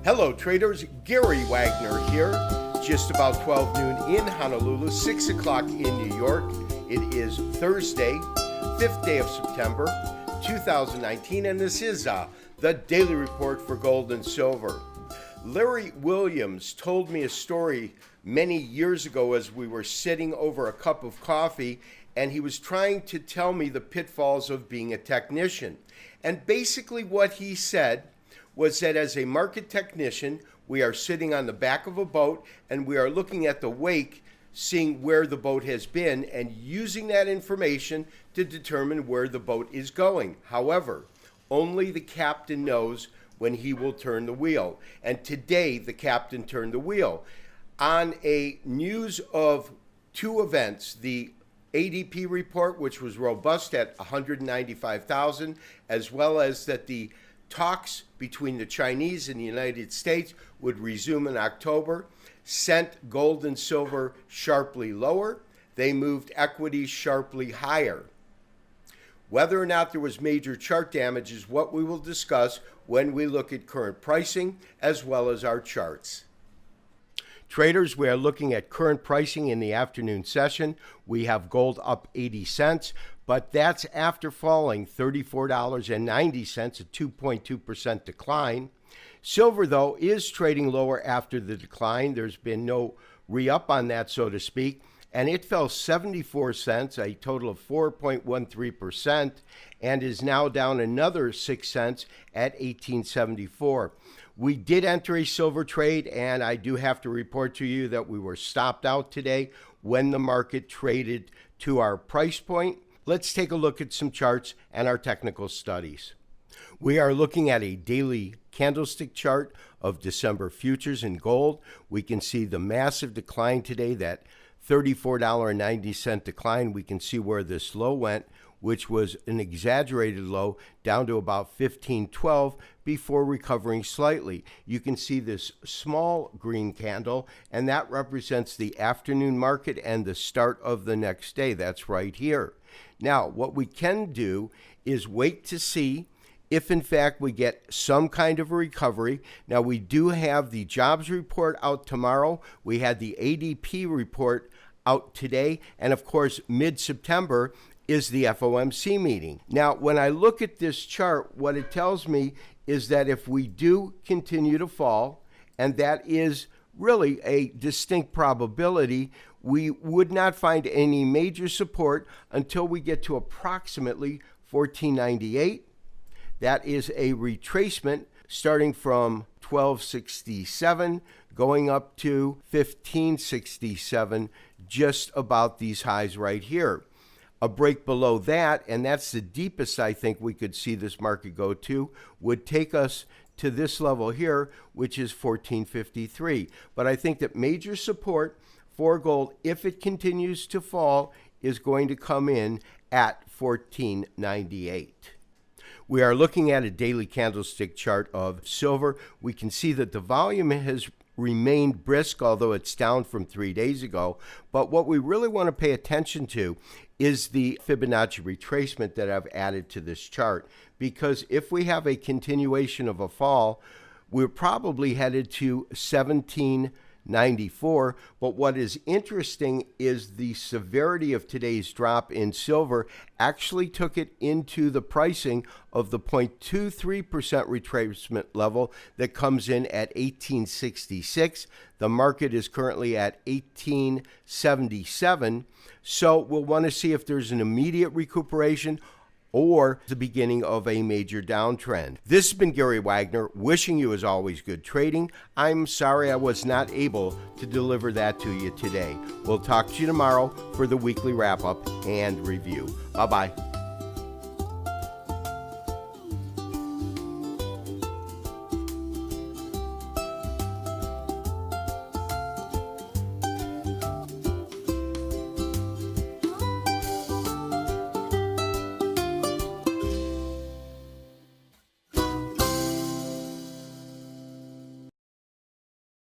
Hello traders, Gary Wagner here. Just about 12 noon in Honolulu, 6 o'clock in New York. It is Thursday, 5th day of September, 2019, and this is the Daily Report for Gold and Silver. Larry Williams told me a story many years ago as we were sitting over a cup of coffee, and he was trying to tell me the pitfalls of being a technician. And basically what he said was that as a market technician, we are sitting on the back of a boat and we are looking at the wake, seeing where the boat has been and using that information to determine where the boat is going. However, only the captain knows when he will turn the wheel. And today, the captain turned the wheel. On a news of two events, the ADP report, which was robust at 195,000, as well as that the talks between the Chinese and the United States would resume in October, sent gold and silver sharply lower. They moved equities sharply higher. Whether or not there was major chart damage is what we will discuss when we look at current pricing as well as our charts. Traders, we are looking at current pricing in the afternoon session. We have gold up 80 cents, but that's after falling $34.90, a 2.2% decline. Silver, though, is trading lower after the decline. There's been no re-up on that, so to speak, and it fell 74 cents, a total of 4.13%, and is now down another 6 cents at 1874. We did enter a silver trade, and I do have to report to you that we were stopped out today when the market traded to our price point. Let's take a look at some charts and our technical studies. We are looking at a daily candlestick chart of December futures in gold. We can see the massive decline today, that $34.90 decline. We can see where this low went, which was an exaggerated low, down to about $15.12 before recovering slightly. You can see this small green candle, and that represents the afternoon market and the start of the next day. That's right here. Now, what we can do is wait to see if in fact we get some kind of a recovery. Now, we do have the jobs report out tomorrow. We had the ADP report out today, and of course, mid-September is the FOMC meeting. Now, when I look at this chart, what it tells me is that if we do continue to fall, and that is really a distinct probability, we would not find any major support until we get to approximately 1498. That is a retracement starting from 1267 going up to 1567, just about these highs right here. A break below that, and that's the deepest I think we could see this market go to, would take us to this level here, which is 1453. But I think that major support for gold, if it continues to fall, is going to come in at 1498. We are looking at a daily candlestick chart of silver. We can see that the volume has remained brisk, although it's down from 3 days ago. But what we really want to pay attention to is the Fibonacci retracement that I've added to this chart, because if we have a continuation of a fall, we're probably headed to 1794. But what is interesting is the severity of today's drop in silver actually took it into the pricing of the 0.23% retracement level that comes in at 1866. The market is currently at 1877. So we'll want to see if there's an immediate recuperation or the beginning of a major downtrend. This has been Gary Wagner, wishing you as always good trading. I'm sorry I was not able to deliver that to you today. We'll talk to you tomorrow for the weekly wrap-up and review. Bye-bye.